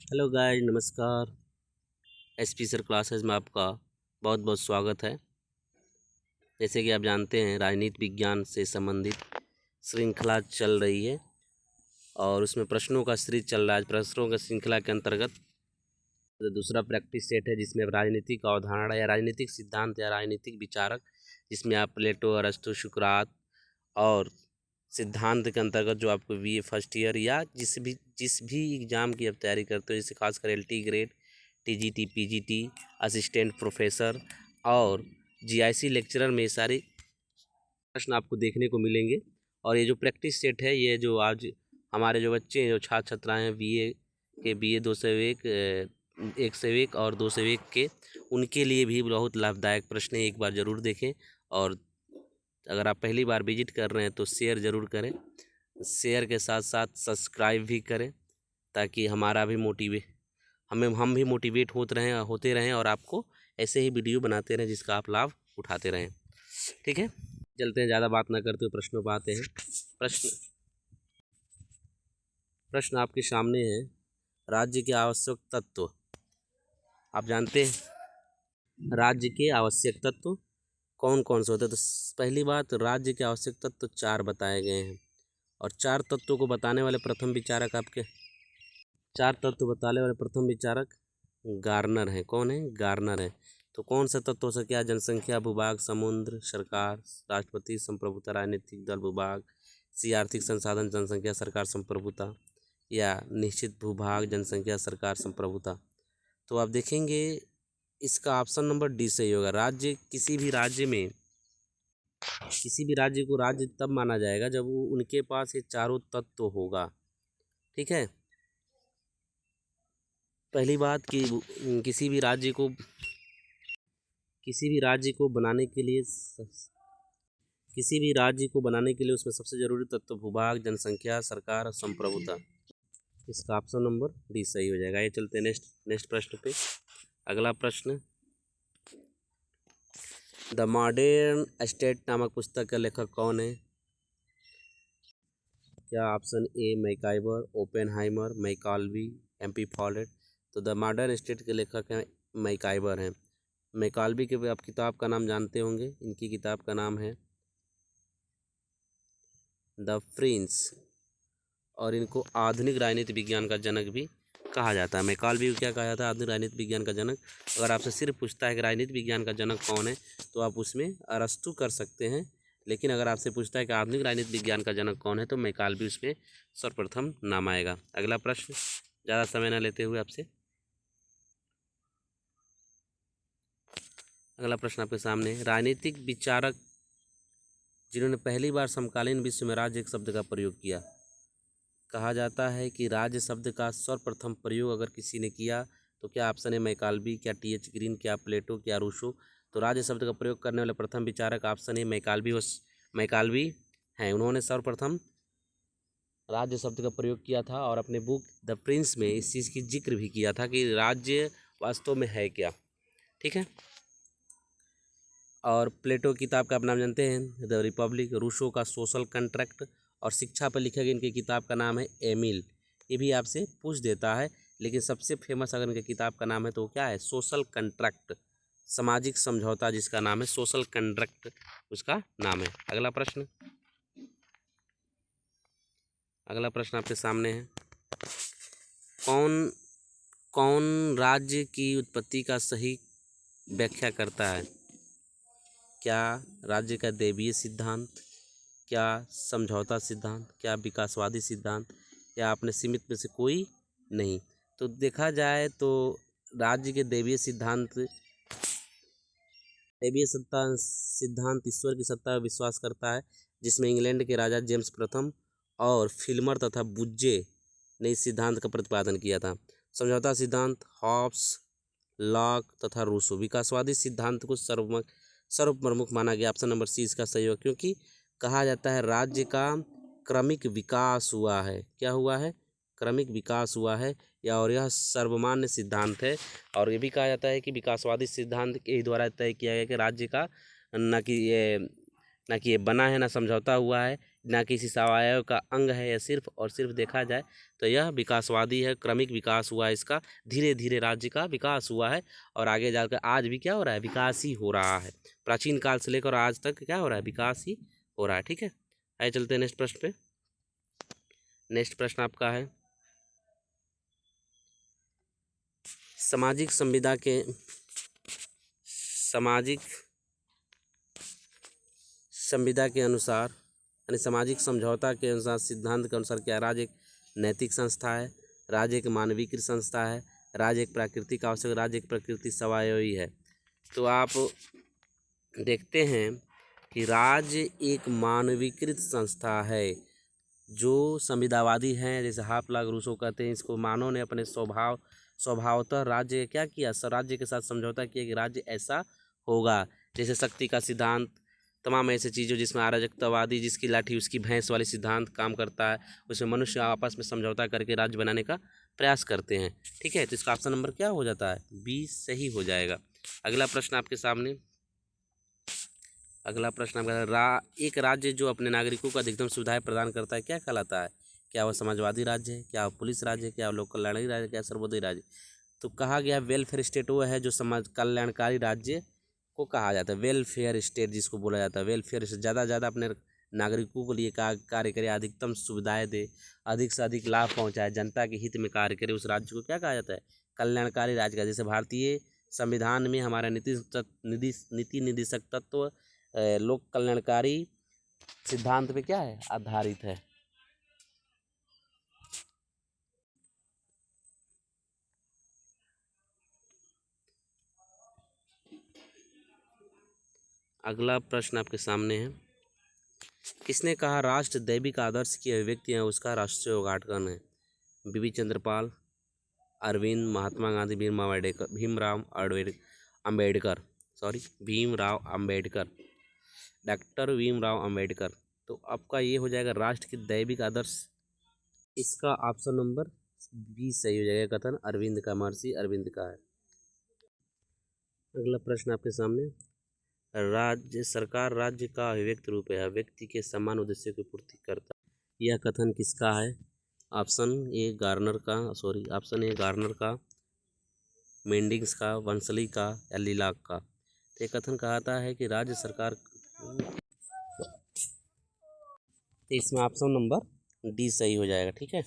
Hello guys, नमस्कार। SP sir classes में आपका बहुत बहुत स्वागत है। जैसे कि आप जानते हैं, राजनीति विज्ञान से संबंधित श्रृंखला चल रही है और उसमें प्रश्नों का सीरीज चल रहा है। प्रश्नों की श्रृंखला के अंतर्गत दूसरा प्रैक्टिस सेट है, जिसमें राजनीतिक अवधारणा या राजनीतिक सिद्धांत या राजनीतिक विचारक, जिसमें आप प्लेटो, अरस्तु, सुकरात और सिद्धांत के अंतर्गत जो आपको बीए फर्स्ट ईयर या जिस भी एग्ज़ाम की आप तैयारी करते हो, जैसे खासकर LT grade, TGT, PGT, assistant professor और जीआईसी लेक्चरर में सारे प्रश्न आपको देखने को मिलेंगे। और ये जो प्रैक्टिस सेट है, ये जो आज हमारे जो बच्चे हैं, जो छात्र छात्राएँ हैं बीए के, बीए 201, 101 और 201 के, उनके लिए भी बहुत लाभदायक प्रश्न है। एक बार ज़रूर देखें और अगर आप पहली बार विजिट कर रहे हैं तो शेयर ज़रूर करें। शेयर के साथ साथ सब्सक्राइब भी करें, ताकि हमारा भी हम भी मोटिवेट होते रहें और आपको ऐसे ही वीडियो बनाते रहें जिसका आप लाभ उठाते रहें। ठीक है, चलते हैं, ज़्यादा बात ना करते हुए प्रश्नों पर आते हैं। प्रश्न प्रश्न आपके सामने है। राज्य के आवश्यक तत्व आप जानते हैं, राज्य के आवश्यक तत्व कौन कौन से होते हैं? तो पहली बात, राज्य के आवश्यक तत्व 4 बताए गए हैं और 4 तत्वों को बताने वाले प्रथम विचारक आपके 4 तत्व बताने वाले प्रथम विचारक गार्नर हैं। कौन है? गार्नर है। तो कौन सा तत्व से क्या? जनसंख्या, भूभाग, समुद्र, सरकार, राष्ट्रपति, संप्रभुता, राजनीतिक दल, भूभाग, सी आर्थिक संसाधन, जनसंख्या, सरकार, संप्रभुता, या निश्चित भूभाग, जनसंख्या, सरकार, संप्रभुता। तो आप देखेंगे इसका ऑप्शन नंबर डी सही होगा। किसी भी राज्य को राज्य तब माना जाएगा जब वो उनके पास ये चारों तत्व होगा। ठीक है, पहली बात कि किसी भी राज्य को बनाने के लिए उसमें सबसे जरूरी तत्व भूभाग, जनसंख्या, सरकार, संप्रभुता। इसका ऑप्शन नंबर डी सही हो जाएगा। ये चलते हैं नेक्स्ट प्रश्न पे। अगला प्रश्न, द मॉडर्न स्टेट नामक पुस्तक का लेखक कौन है? क्या option A MacIver, Oppenheimer, McAlvey, MP Follett? तो द मॉडर्न स्टेट के लेखक हैं मैकाइवर हैं। मैकाल्वी के आप किताब का नाम जानते होंगे। इनकी किताब का नाम है द प्रिंस, और इनको आधुनिक राजनीति विज्ञान का जनक भी कहा जाता है। मैकाल्वी को क्या कहा जाता है? आधुनिक राजनीति विज्ञान का जनक। अगर आपसे सिर्फ पूछता है कि राजनीति विज्ञान का जनक कौन है, तो आप उसमें अरस्तु कर सकते हैं। लेकिन अगर आपसे पूछता है कि आधुनिक राजनीति विज्ञान का जनक कौन है, तो मैकाल्वी उसमें सर्वप्रथम नाम आएगा। अगला प्रश्न, ज़्यादा समय न लेते हुए आपसे अगला प्रश्न आपके सामने है। राजनीतिक विचारक जिन्होंने पहली बार समकालीन विश्व में राज्य एक शब्द का प्रयोग किया। कहा जाता है कि राज्य शब्द का सर्वप्रथम प्रयोग अगर किसी ने किया तो क्या ऑप्शन है मैकाल्वी, क्या टीएच ग्रीन, क्या प्लेटो, क्या रूसो? तो राज्य शब्द का प्रयोग करने वाले प्रथम विचारक ऑप्शन है मैकाल्वी हैं। उन्होंने सर्वप्रथम राज्य शब्द का प्रयोग किया था और अपने बुक द प्रिंस में इस चीज़ की जिक्र भी किया था कि राज्य वास्तव में है क्या। ठीक है, और प्लेटो की किताब का आप नाम जानते हैं, द रिपब्लिक। रूसो का सोशल कंट्रैक्ट, और शिक्षा पर लिखा गया इनकी किताब का नाम है एमिल। ये भी आपसे पूछ देता है, लेकिन सबसे फेमस अगर इनकी किताब का नाम है तो क्या है? सोशल कंट्रैक्ट, सामाजिक समझौता जिसका नाम है, सोशल कंट्रैक्ट उसका नाम है। अगला प्रश्न आपके सामने है। कौन कौन राज्य की उत्पत्ति का सही व्याख्या करता है? क्या राज्य का देवीय सिद्धांत, क्या समझौता सिद्धांत, क्या विकासवादी सिद्धांत, या आपने सीमित में से कोई नहीं? तो देखा जाए तो राज्य के देवीय सिद्धांत ईश्वर की सत्ता पर विश्वास करता है, जिसमें इंग्लैंड के राजा जेम्स प्रथम और फिल्मर तथा बुज्जे ने इस सिद्धांत का प्रतिपादन किया था। समझौता सिद्धांत हॉब्स, लॉक तथा रूसो। विकासवादी सिद्धांत को सर्वप्रमुख माना गया। ऑप्शन नंबर सी इसका सही होगा, क्योंकि कहा जाता है राज्य का क्रमिक विकास हुआ है। क्या हुआ है? क्रमिक विकास हुआ है, या और यह सर्वमान्य सिद्धांत है। और ये भी कहा जाता है कि विकासवादी सिद्धांत के द्वारा तय किया गया कि राज्य का न कि ये बना है, ना समझौता हुआ है, ना किसी स्वायत्त का अंग है, या सिर्फ और सिर्फ देखा जाए तो यह विकासवादी है। क्रमिक विकास हुआ है इसका, धीरे धीरे राज्य का विकास हुआ है और आगे जाकर आज भी क्या हो रहा है, विकास ही हो रहा है। प्राचीन काल से लेकर आज तक क्या हो रहा है, विकास ही हो रहा है। ठीक है, आइए चलते हैं नेक्स्ट प्रश्न पे। नेक्स्ट प्रश्न आपका है, सामाजिक संविदा के सामाजिक संविदा के अनुसार, यानी सामाजिक समझौता के अनुसार, सिद्धांत के अनुसार क्या राज्य एक नैतिक संस्था है, राज्य एक मानवीकृत संस्था है, राज्य एक प्राकृतिक आवश्यक, राज्य एक प्रकृति स्वायत्त है। तो आप देखते हैं कि राज्य एक मानवीकृत संस्था है। जो संविदावादी हैं, जैसे हाफलाग रूसो कहते हैं, इसको मानव ने अपने स्वभावतः राज्य क्या किया, राज्य के साथ समझौता किया कि राज्य ऐसा होगा। जैसे शक्ति का सिद्धांत, तमाम ऐसे चीज़ों जिसमें अराजकतावादी, जिसकी लाठी उसकी भैंस वाली सिद्धांत काम करता है, उसमें मनुष्य आपस में समझौता करके राज्य बनाने का प्रयास करते हैं। ठीक है, तो इसका ऑप्शन नंबर क्या हो जाता है, 20 सही हो जाएगा। अगला प्रश्न आपके सामने, अगला प्रश्न आपका, एक राज्य जो अपने नागरिकों को अधिकतम सुविधाएं प्रदान करता है क्या कहलाता है? क्या वह समाजवादी राज्य है, क्या वह पुलिस राज्य है, क्या वह लोक कल्याणकारी राज्य है, क्या सर्वोदय राज्य? तो कहा गया वेलफेयर स्टेट वो है जो समाज कल्याणकारी राज्य को कहा जाता है। वेलफेयर स्टेट जिसको बोला जाता है, वेलफेयर स्टेट ज़्यादा अपने नागरिकों के लिए कार्य करे, अधिकतम सुविधाएं दे, अधिक से अधिक लाभ पहुँचाए, जनता के हित में कार्य करे, उस राज्य को क्या कहा जाता है, कल्याणकारी राज्य का। जैसे भारतीय संविधान में हमारा नीति निदेशक तत्व लोक कल्याणकारी सिद्धांत पे क्या है, आधारित है। अगला प्रश्न आपके सामने है, किसने कहा राष्ट्र दैविक आदर्श की अभिव्यक्ति है, उसका राष्ट्रीय उद्घाटन है? बीबी चंद्रपाल, अरविंद, महात्मा गांधी, भीमराव अम्बेडकर, डॉक्टर भीमराव अम्बेडकर। तो आपका ये हो जाएगा राष्ट्र की दैविक आदर्श, इसका ऑप्शन नंबर 20 सही हो जाएगा। कथन अरविंद का, महर्षि अरविंद का है। अगला प्रश्न आपके सामने, राज्य सरकार राज्य का अभिव्यक्त रूप है, व्यक्ति के समान उद्देश्य की पूर्ति करता है। यह कथन किसका है? ऑप्शन ए गार्नर का, मेंडिंग्स का, वंसली का, या लिलाक का। तो ये कथन कहता है कि राज्य सरकार, इसमें ऑप्शन नंबर डी सही हो जाएगा। ठीक है,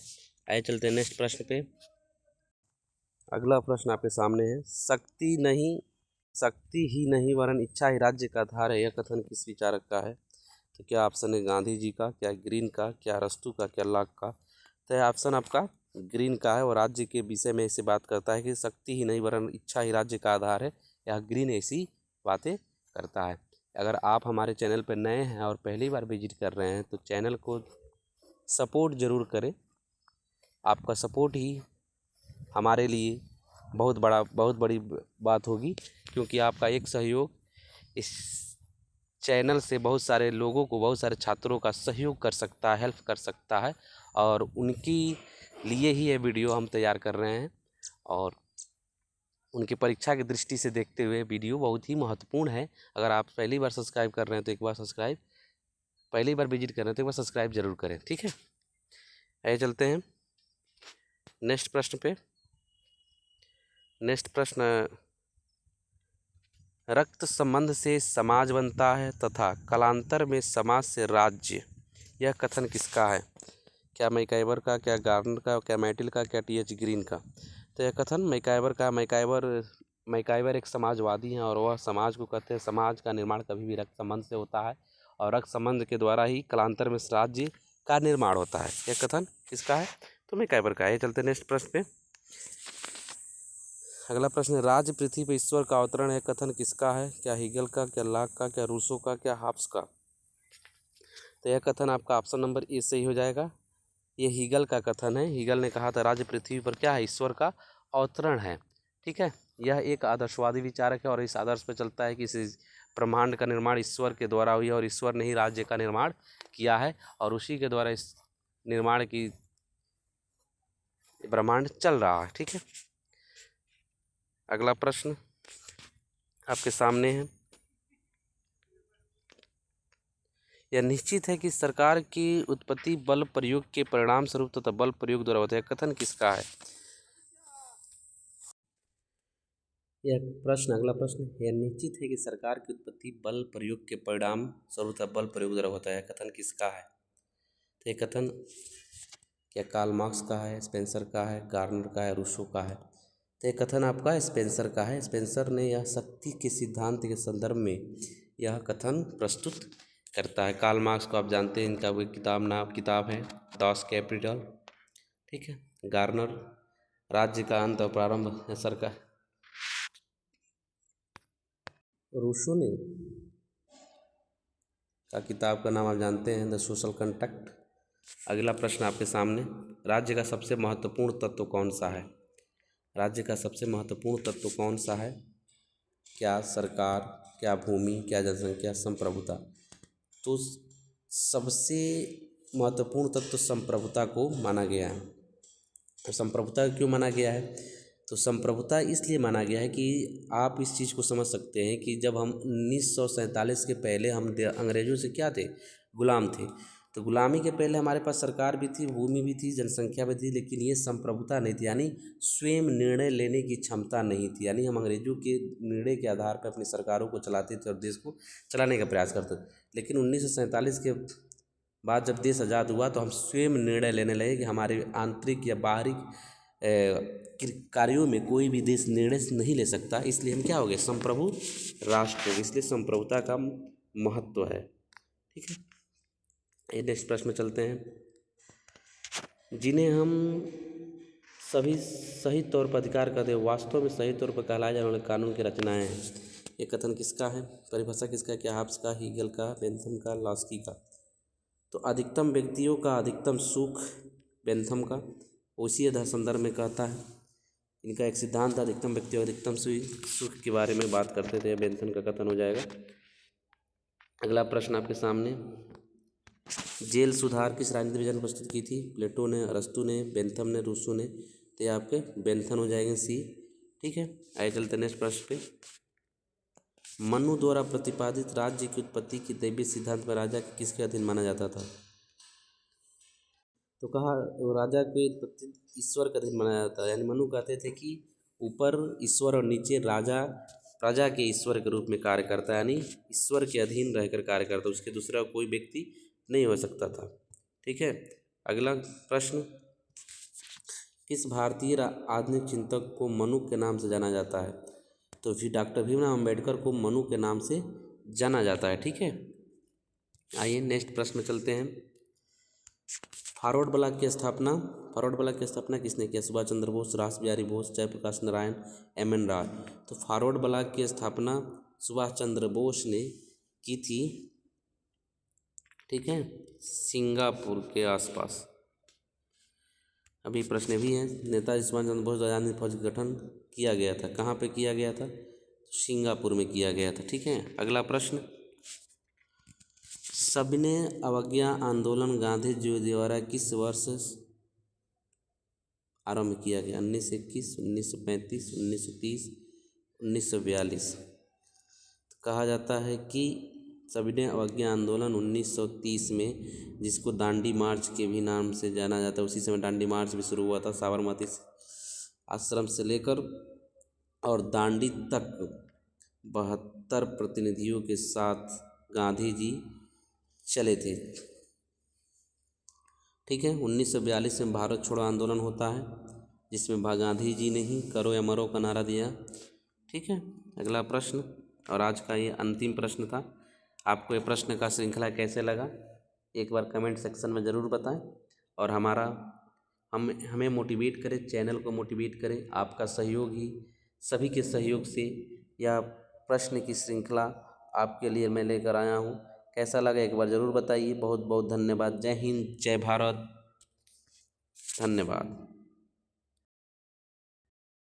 आइए चलते हैं नेक्स्ट प्रश्न पे। अगला प्रश्न आपके सामने है, शक्ति ही नहीं वरन इच्छा ही राज्य का आधार है, यह कथन किस विचारक का है? तो क्या ऑप्शन है गांधी जी का, क्या ग्रीन का, क्या अरस्तू का, क्या लॉक का? तो यह ऑप्शन आपका ग्रीन का है और राज्य के विषय में ऐसी बात करता है कि शक्ति ही नहीं वरन इच्छा ही राज्य का आधार है। यह ग्रीन ऐसी बातें करता है। अगर आप हमारे चैनल पर नए हैं और पहली बार विजिट कर रहे हैं तो चैनल को सपोर्ट ज़रूर करें। आपका सपोर्ट ही हमारे लिए बहुत बड़ी बात होगी, क्योंकि आपका एक सहयोग इस चैनल से बहुत सारे लोगों को, बहुत सारे छात्रों का सहयोग कर सकता है, हेल्प कर सकता है, और उनकी लिए ही ये वीडियो हम तैयार कर रहे हैं। और उनकी परीक्षा की दृष्टि से देखते हुए वीडियो बहुत ही महत्वपूर्ण है। अगर आप पहली बार सब्सक्राइब कर रहे हैं तो एक बार सब्सक्राइब, पहली बार विजिट कर रहे हैं तो एक बार सब्सक्राइब जरूर करें। ठीक है, आइए चलते हैं नेक्स्ट प्रश्न पे। नेक्स्ट प्रश्न, रक्त संबंध से समाज बनता है तथा कालांतर में समाज से राज्य, यह कथन किसका है? क्या मैकाइवर का, क्या गार्नर का, क्या मैटिल का, क्या टी.एच. ग्रीन का? तो यह कथन मैकाइवर का। मैकाइवर एक समाजवादी हैं और वह समाज को कहते हैं, समाज का निर्माण कभी भी रक्त संबंध से होता है और रक्त संबंध के द्वारा ही कालांतर में राज्य का निर्माण होता है। यह कथन किसका है? तो मैकाइवर का है। चलते नेक्स्ट प्रश्न पे। अगला प्रश्न, राज्य पृथ्वी पर ईश्वर का अवतरण है, कथन किसका है? क्या हीगल का, क्या लॉक का, क्या रूसो का, क्या हाब्स का? तो यह कथन आपका ऑप्शन नंबर ए सही हो जाएगा। ये हीगल का कथन है। हीगल ने कहा था राज्य पृथ्वी पर क्या है, ईश्वर का अवतरण है। ठीक है, यह एक आदर्शवादी विचारक है और इस आदर्श पर चलता है कि इस ब्रह्मांड का निर्माण ईश्वर के द्वारा हुई है और ईश्वर ने ही राज्य का निर्माण किया है और उसी के द्वारा इस निर्माण की ब्रह्मांड चल रहा है। ठीक है, अगला प्रश्न आपके सामने है, यह निश्चित है कि सरकार की उत्पत्ति बल प्रयोग के परिणाम स्वरूप तथा बल प्रयोग द्वारा होता है। कथन किसका है? यह प्रश्न, अगला प्रश्न, यह निश्चित है कि सरकार की उत्पत्ति बल प्रयोग के परिणाम स्वरूप तथा बल प्रयोग द्वारा होता है। कथन किसका है? तो ये कथन क्या कार्ल मार्क्स का है, स्पेंसर का है, गार्नर का है, रूसो का है? तो ये कथन आपका स्पेंसर का है। स्पेंसर ने यह शक्ति के सिद्धांत के संदर्भ में यह कथन प्रस्तुत करता है। कार्ल मार्क्स को आप जानते हैं, इनका वो किताब है दास कैपिटल, ठीक है। गार्नर राज्य का अंत और प्रारंभ है सरकार। रूसो ने का किताब का नाम आप जानते हैं, द सोशल कंट्रैक्ट। अगला प्रश्न आपके सामने, राज्य का सबसे महत्वपूर्ण तत्व कौन सा है? राज्य का सबसे महत्वपूर्ण तत्व कौन सा है? क्या सरकार, क्या भूमि, क्या जनसंख्या, संप्रभुता? तो सबसे महत्वपूर्ण तत्व संप्रभुता को माना गया है। तो संप्रभुता क्यों माना गया है? तो संप्रभुता इसलिए माना गया है कि आप इस चीज़ को समझ सकते हैं कि जब हम 1947 के पहले हम अंग्रेज़ों से क्या थे, गुलाम थे। तो गुलामी के पहले हमारे पास सरकार भी थी, भूमि भी थी, जनसंख्या भी थी, लेकिन ये संप्रभुता नहीं थी, यानी स्वयं निर्णय लेने की क्षमता नहीं थी। यानी हम अंग्रेज़ों के निर्णय के आधार पर अपनी सरकारों को चलाते थे और देश को चलाने का प्रयास करते थे। लेकिन 1947 के बाद जब देश आज़ाद हुआ तो हम स्वयं निर्णय लेने लगे कि हमारे आंतरिक या बाहरी कार्यों में कोई भी देश निर्णय नहीं ले सकता। इसलिए हम क्या हो गए, संप्रभु राष्ट्र। इसलिए संप्रभुता का महत्व है, ठीक है। ये नेक्स्ट प्रश्न में चलते हैं। जिन्हें हम सभी सही तौर पर अधिकार करते हैं, वास्तव में सही तौर पर कहलाए जाने वाले कानून की रचनाएं हैं। ये कथन किसका है? परिभाषा किसका है? क्या हाब्स का, हीगल का, बेंथम का, लॉस्की का? तो अधिकतम व्यक्तियों का अधिकतम सुख बेंथम का, उसी संदर्भ में कहता है। इनका एक सिद्धांत था, अधिकतम व्यक्तियों अधिकतम सुख के बारे में बात करते थे। बेंथम का कथन हो जाएगा। अगला प्रश्न आपके सामने, जेल सुधार किस राजनीतिक विचार ने प्रस्तुत की थी? प्लेटो ने, अरस्तु ने, बेंथम ने, रूसो ने? तो ये आपके बेंथम हो जाएंगे, सी, ठीक है। आगे चलते नेक्स्ट प्रश्न पे। मनु द्वारा प्रतिपादित राज्य की उत्पत्ति की दैवीय सिद्धांत में राजा के किसके अधीन माना जाता था? तो कहा राजा के उत्पत्ति ईश्वर के अधीन माना जाता है। यानी मनु कहते थे कि ऊपर ईश्वर और नीचे राजा प्रजा के ईश्वर के रूप में कार्य करता है, यानी ईश्वर के अधीन रहकर कार्य करता है, उसके दूसरा कोई व्यक्ति नहीं हो सकता था, ठीक है। अगला प्रश्न, किस भारतीय आधुनिक चिंतक को मनु के नाम से जाना जाता है? तो फिर डॉक्टर भीमराव अम्बेडकर को मनु के नाम से जाना जाता है, ठीक है। आइए नेक्स्ट प्रश्न में चलते हैं। फॉरवर्ड ब्लॉक की स्थापना किसने किया? सुभाष चंद्र बोस, रास बिहारी बोस, जयप्रकाश नारायण, एम.एन. रॉय? तो फॉरवर्ड ब्लॉक की स्थापना सुभाष चंद्र बोस ने की थी, ठीक है, सिंगापुर के आसपास। अभी प्रश्न भी है, नेताजी सुभाष चंद्र बोस आज़ाद हिंद फौज का गठन किया गया था, कहाँ पे किया गया था? सिंगापुर में किया गया था, ठीक है। अगला प्रश्न, सविनय अवज्ञा आंदोलन गांधी जी द्वारा किस वर्ष आरंभ किया गया? 1921, 1935, 1930, 1942? कहा जाता है कि सविनय अवज्ञा आंदोलन 1930 में, जिसको दांडी मार्च के भी नाम से जाना जाता है, उसी समय दांडी मार्च भी शुरू हुआ था। साबरमती आश्रम से लेकर और दांडी तक 72 प्रतिनिधियों के साथ गांधी जी चले थे, ठीक है। 1942 में भारत छोड़ो आंदोलन होता है, जिसमें गांधी जी ने ही करो या मरो का नारा दिया, ठीक है। अगला प्रश्न, और आज का ये अंतिम प्रश्न था। आपको ये प्रश्न का श्रृंखला कैसे लगा एक बार कमेंट सेक्शन में ज़रूर बताएं, और हमें मोटिवेट करें, चैनल को मोटिवेट करें। आपका सहयोग ही, सभी के सहयोग से यह प्रश्न की श्रृंखला आपके लिए मैं लेकर आया हूँ। कैसा लगा एक बार ज़रूर बताइए। बहुत बहुत धन्यवाद। जय हिंद, जय भारत, धन्यवाद।